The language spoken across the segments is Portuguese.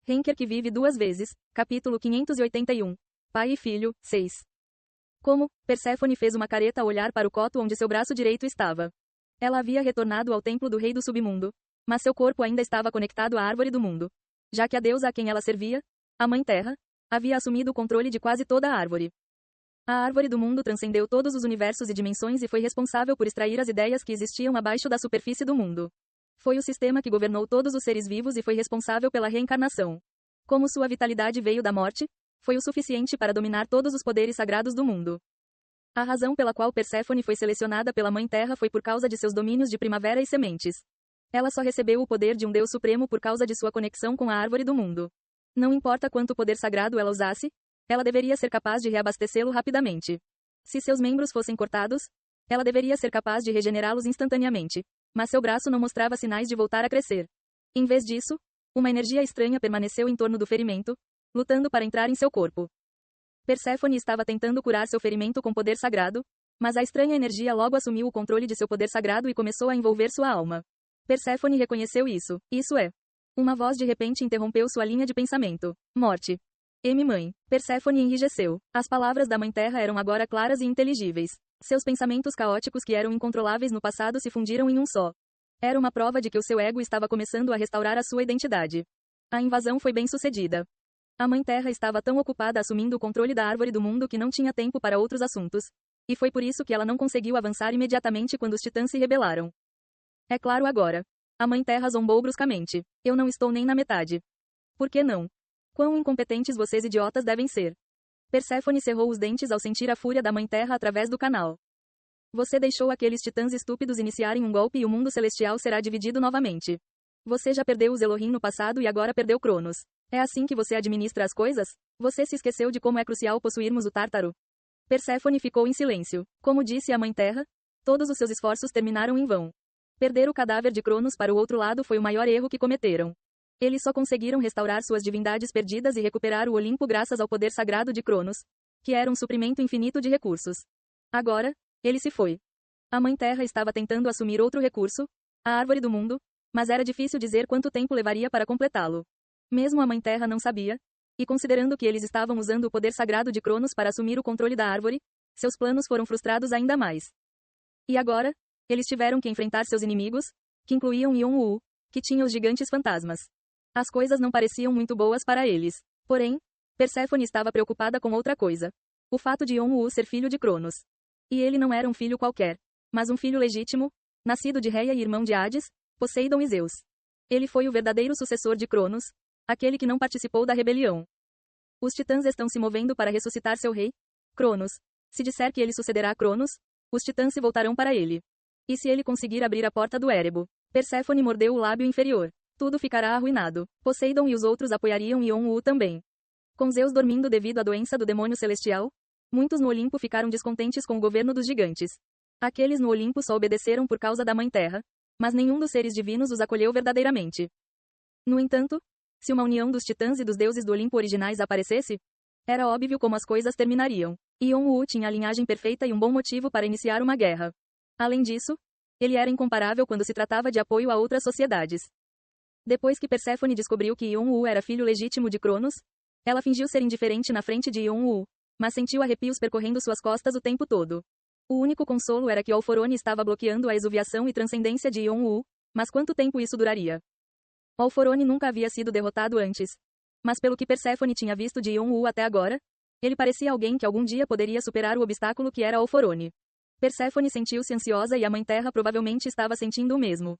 Henker que vive duas vezes, capítulo 581. Pai e filho, 6. Como, Perséfone fez uma careta ao olhar para o coto onde seu braço direito estava. Ela havia retornado ao templo do rei do submundo, mas seu corpo ainda estava conectado à árvore do mundo. Já que a deusa a quem ela servia, a Mãe Terra, havia assumido o controle de quase toda a árvore. A árvore do mundo transcendeu todos os universos e dimensões e foi responsável por extrair as ideias que existiam abaixo da superfície do mundo. Foi o sistema que governou todos os seres vivos e foi responsável pela reencarnação. Como sua vitalidade veio da morte, foi o suficiente para dominar todos os poderes sagrados do mundo. A razão pela qual Perséfone foi selecionada pela Mãe Terra foi por causa de seus domínios de primavera e sementes. Ela só recebeu o poder de um Deus Supremo por causa de sua conexão com a árvore do mundo. Não importa quanto poder sagrado ela usasse, ela deveria ser capaz de reabastecê-lo rapidamente. Se seus membros fossem cortados, ela deveria ser capaz de regenerá-los instantaneamente. Mas seu braço não mostrava sinais de voltar a crescer. Em vez disso, uma energia estranha permaneceu em torno do ferimento, lutando para entrar em seu corpo. Perséfone estava tentando curar seu ferimento com poder sagrado, mas a estranha energia logo assumiu o controle de seu poder sagrado e começou a envolver sua alma. Perséfone reconheceu isso. Isso é. Uma voz de repente interrompeu sua linha de pensamento. Morte. Mãe. Perséfone enrijeceu. As palavras da Mãe Terra eram agora claras e inteligíveis. Seus pensamentos caóticos que eram incontroláveis no passado se fundiram em um só. Era uma prova de que o seu ego estava começando a restaurar a sua identidade. A invasão foi bem sucedida. A Mãe Terra estava tão ocupada assumindo o controle da árvore do mundo que não tinha tempo para outros assuntos. E foi por isso que ela não conseguiu avançar imediatamente quando os titãs se rebelaram. É claro agora. A Mãe Terra zombou bruscamente. Eu não estou nem na metade. Por que não? Quão incompetentes vocês idiotas devem ser. Perséfone cerrou os dentes ao sentir a fúria da Mãe Terra através do canal. Você deixou aqueles titãs estúpidos iniciarem um golpe e o mundo celestial será dividido novamente. Você já perdeu os Elohim no passado e agora perdeu Cronos. É assim que você administra as coisas? Você se esqueceu de como é crucial possuirmos o Tártaro? Perséfone ficou em silêncio. Como disse a Mãe Terra, todos os seus esforços terminaram em vão. Perder o cadáver de Cronos para o outro lado foi o maior erro que cometeram. Eles só conseguiram restaurar suas divindades perdidas e recuperar o Olimpo graças ao poder sagrado de Cronos, que era um suprimento infinito de recursos. Agora, ele se foi. A Mãe Terra estava tentando assumir outro recurso, a árvore do mundo, mas era difícil dizer quanto tempo levaria para completá-lo. Mesmo a Mãe Terra não sabia, e considerando que eles estavam usando o poder sagrado de Cronos para assumir o controle da árvore, seus planos foram frustrados ainda mais. E agora, eles tiveram que enfrentar seus inimigos, que incluíam Yon-Woo, que tinha os gigantes fantasmas. As coisas não pareciam muito boas para eles. Porém, Perséfone estava preocupada com outra coisa. O fato de Yon-Woo ser filho de Cronos. E ele não era um filho qualquer, mas um filho legítimo, nascido de Reia e irmão de Hades, Poseidon e Zeus. Ele foi o verdadeiro sucessor de Cronos, aquele que não participou da rebelião. Os titãs estão se movendo para ressuscitar seu rei, Cronos. Se disser que ele sucederá a Cronos, os titãs se voltarão para ele. E se ele conseguir abrir a porta do Érebo? Perséfone mordeu o lábio inferior. Tudo ficará arruinado. Poseidon e os outros apoiariam Yon-Woo também. Com Zeus dormindo devido à doença do demônio celestial, muitos no Olimpo ficaram descontentes com o governo dos gigantes. Aqueles no Olimpo só obedeceram por causa da Mãe Terra, mas nenhum dos seres divinos os acolheu verdadeiramente. No entanto, se uma união dos titãs e dos deuses do Olimpo originais aparecesse, era óbvio como as coisas terminariam. Yon-Woo tinha a linhagem perfeita e um bom motivo para iniciar uma guerra. Além disso, ele era incomparável quando se tratava de apoio a outras sociedades. Depois que Perséfone descobriu que Yon-Woo era filho legítimo de Cronos, ela fingiu ser indiferente na frente de Yon-Woo, mas sentiu arrepios percorrendo suas costas o tempo todo. O único consolo era que Alforone estava bloqueando a exuviação e transcendência de Yon-Woo, mas quanto tempo isso duraria? Alforone nunca havia sido derrotado antes. Mas pelo que Perséfone tinha visto de Yon-Woo até agora, ele parecia alguém que algum dia poderia superar o obstáculo que era Alforone. Perséfone sentiu-se ansiosa e a Mãe Terra provavelmente estava sentindo o mesmo.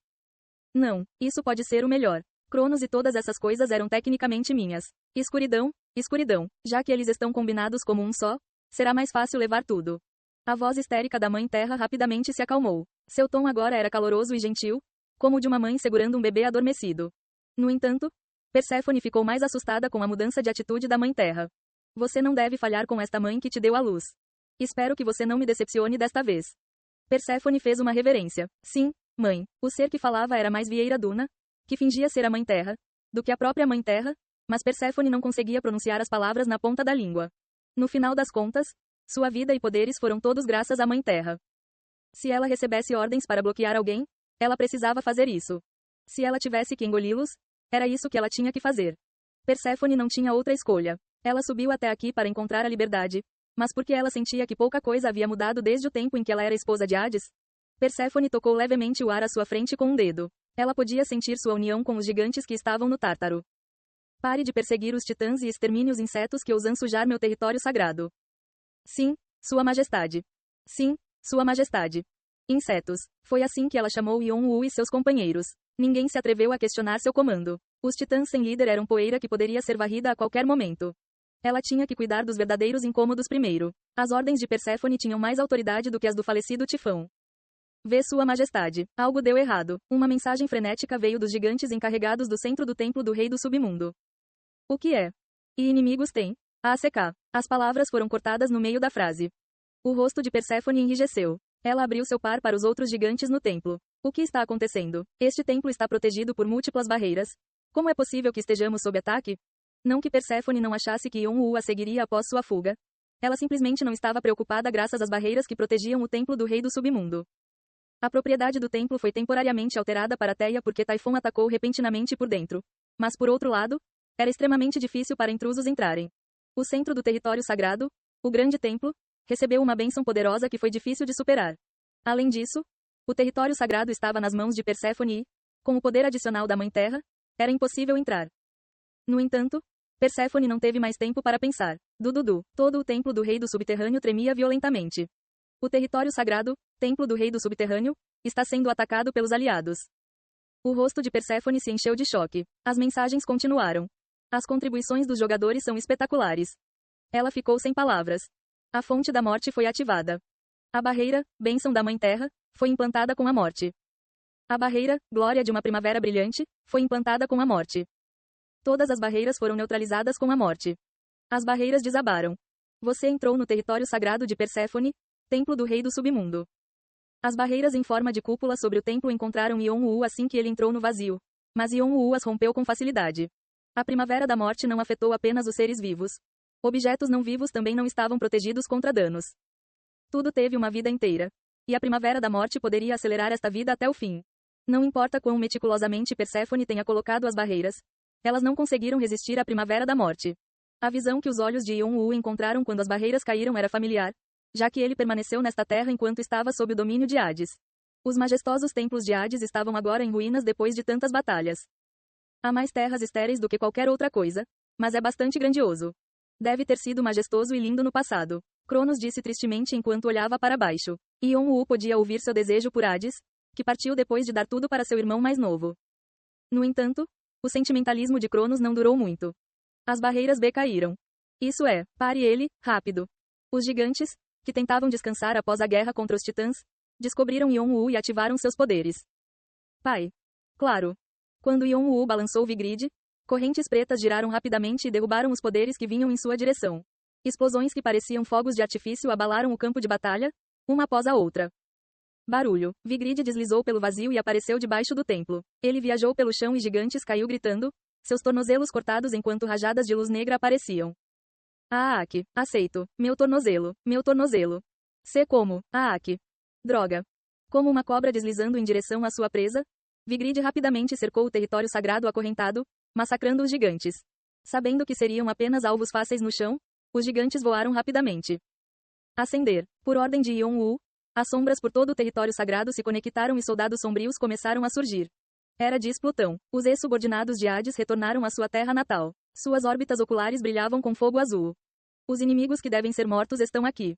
Não, isso pode ser o melhor. Cronos e todas essas coisas eram tecnicamente minhas. Escuridão, escuridão. Já que eles estão combinados como um só, será mais fácil levar tudo. A voz histérica da Mãe Terra rapidamente se acalmou. Seu tom agora era caloroso e gentil, como o de uma mãe segurando um bebê adormecido. No entanto, Perséfone ficou mais assustada com a mudança de atitude da Mãe Terra. Você não deve falhar com esta mãe que te deu a luz. Espero que você não me decepcione desta vez. Perséfone fez uma reverência. Sim, mãe. O ser que falava era mais Vieira Duna, que fingia ser a Mãe Terra, do que a própria Mãe Terra, mas Perséfone não conseguia pronunciar as palavras na ponta da língua. No final das contas, sua vida e poderes foram todos graças à Mãe Terra. Se ela recebesse ordens para bloquear alguém, ela precisava fazer isso. Se ela tivesse que engoli-los, era isso que ela tinha que fazer. Perséfone não tinha outra escolha. Ela subiu até aqui para encontrar a liberdade. Mas porque ela sentia que pouca coisa havia mudado desde o tempo em que ela era esposa de Hades? Perséfone tocou levemente o ar à sua frente com um dedo. Ela podia sentir sua união com os gigantes que estavam no Tártaro. Pare de perseguir os titãs e extermine os insetos que ousam sujar meu território sagrado. Sim, Sua Majestade. Sim, Sua Majestade. Insetos. Foi assim que ela chamou Yon-Wu e seus companheiros. Ninguém se atreveu a questionar seu comando. Os titãs sem líder eram poeira que poderia ser varrida a qualquer momento. Ela tinha que cuidar dos verdadeiros incômodos primeiro. As ordens de Perséfone tinham mais autoridade do que as do falecido Tifão. Vê Sua Majestade. Algo deu errado. Uma mensagem frenética veio dos gigantes encarregados do centro do templo do rei do submundo. O que é? E inimigos têm? ACK. As palavras foram cortadas no meio da frase. O rosto de Perséfone enrijeceu. Ela abriu seu par para os outros gigantes no templo. O que está acontecendo? Este templo está protegido por múltiplas barreiras. Como é possível que estejamos sob ataque? Não que Perséfone não achasse que Yon-Wu a seguiria após sua fuga. Ela simplesmente não estava preocupada graças às barreiras que protegiam o templo do rei do submundo. A propriedade do templo foi temporariamente alterada para Teia porque Taifun atacou repentinamente por dentro. Mas por outro lado, era extremamente difícil para intrusos entrarem. O centro do território sagrado, o grande templo, recebeu uma bênção poderosa que foi difícil de superar. Além disso, o território sagrado estava nas mãos de Perséfone e, com o poder adicional da Mãe Terra, era impossível entrar. No entanto, Perséfone não teve mais tempo para pensar. Dududu, todo o templo do rei do subterrâneo tremia violentamente. O território sagrado, templo do rei do subterrâneo, está sendo atacado pelos aliados. O rosto de Perséfone se encheu de choque. As mensagens continuaram. As contribuições dos jogadores são espetaculares. Ela ficou sem palavras. A fonte da morte foi ativada. A barreira, bênção da Mãe Terra, foi implantada com a morte. A barreira, glória de uma primavera brilhante, foi implantada com a morte. Todas as barreiras foram neutralizadas com a morte. As barreiras desabaram. Você entrou no território sagrado de Perséfone, templo do rei do submundo. As barreiras em forma de cúpula sobre o templo encontraram Yon-Wu assim que ele entrou no vazio. Mas Yon-Wu as rompeu com facilidade. A primavera da morte não afetou apenas os seres vivos. Objetos não vivos também não estavam protegidos contra danos. Tudo teve uma vida inteira. E a primavera da morte poderia acelerar esta vida até o fim. Não importa quão meticulosamente Perséfone tenha colocado as barreiras, elas não conseguiram resistir à primavera da morte. A visão que os olhos de Yon-Wu encontraram quando as barreiras caíram era familiar, já que ele permaneceu nesta terra enquanto estava sob o domínio de Hades. Os majestosos templos de Hades estavam agora em ruínas depois de tantas batalhas. Há mais terras estéreis do que qualquer outra coisa, mas é bastante grandioso. Deve ter sido majestoso e lindo no passado. Cronos disse tristemente enquanto olhava para baixo. Yon-Wu podia ouvir seu desejo por Hades, que partiu depois de dar tudo para seu irmão mais novo. No entanto, o sentimentalismo de Cronos não durou muito. As barreiras B caíram. Isso é, pare ele, rápido. Os gigantes, que tentavam descansar após a guerra contra os titãs, descobriram Yon-Wu e ativaram seus poderes. Pai. Claro. Quando Yon-Wu balançou Vigrid, correntes pretas giraram rapidamente e derrubaram os poderes que vinham em sua direção. Explosões que pareciam fogos de artifício abalaram o campo de batalha, uma após a outra. Barulho. Vigrid deslizou pelo vazio e apareceu debaixo do templo. Ele viajou pelo chão e gigantes caiu gritando, seus tornozelos cortados enquanto rajadas de luz negra apareciam. Aak, aceito. Meu tornozelo. Meu tornozelo. Sei como. Aak. Droga. Como uma cobra deslizando em direção à sua presa, Vigrid rapidamente cercou o território sagrado acorrentado, massacrando os gigantes. Sabendo que seriam apenas alvos fáceis no chão, os gigantes voaram rapidamente. Acender. Por ordem de Yon-Wu, as sombras por todo o território sagrado se conectaram e soldados sombrios começaram a surgir. Era diz Plutão. Os ex-subordinados de Hades retornaram à sua terra natal. Suas órbitas oculares brilhavam com fogo azul. Os inimigos que devem ser mortos estão aqui.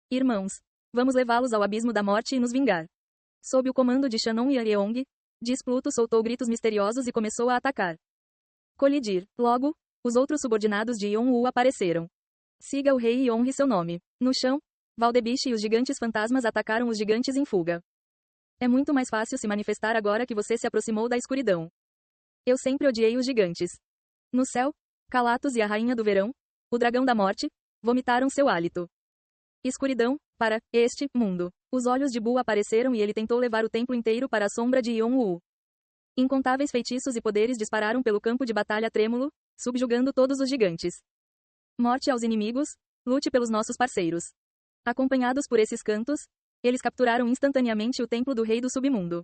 Irmãos, vamos levá-los ao abismo da morte e nos vingar. Sob o comando de Shannon e Yeong, diz Pluto soltou gritos misteriosos e começou a atacar. Colidir. Logo, os outros subordinados de Yon-Wu apareceram. Siga o rei e honre seu nome. No chão, Valdebish e os gigantes fantasmas atacaram os gigantes em fuga. É muito mais fácil se manifestar agora que você se aproximou da escuridão. Eu sempre odiei os gigantes. No céu, Calatos e a Rainha do Verão, o Dragão da Morte, vomitaram seu hálito. Escuridão, para este mundo. Os olhos de Bu apareceram e ele tentou levar o templo inteiro para a sombra de Yon-Wu. Incontáveis feitiços e poderes dispararam pelo campo de batalha trêmulo, subjugando todos os gigantes. Morte aos inimigos, lute pelos nossos parceiros. Acompanhados por esses cantos, eles capturaram instantaneamente o templo do rei do submundo.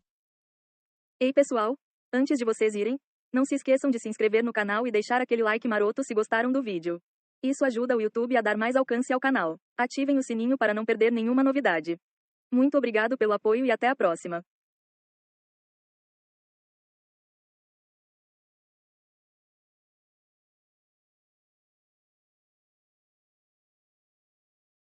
Ei pessoal, antes de vocês irem, Não se esqueçam de se inscrever no canal e deixar aquele like maroto se gostaram do vídeo. Isso ajuda o YouTube a dar mais alcance ao canal. Ativem o sininho para não perder nenhuma novidade. Muito obrigado pelo apoio e até a próxima.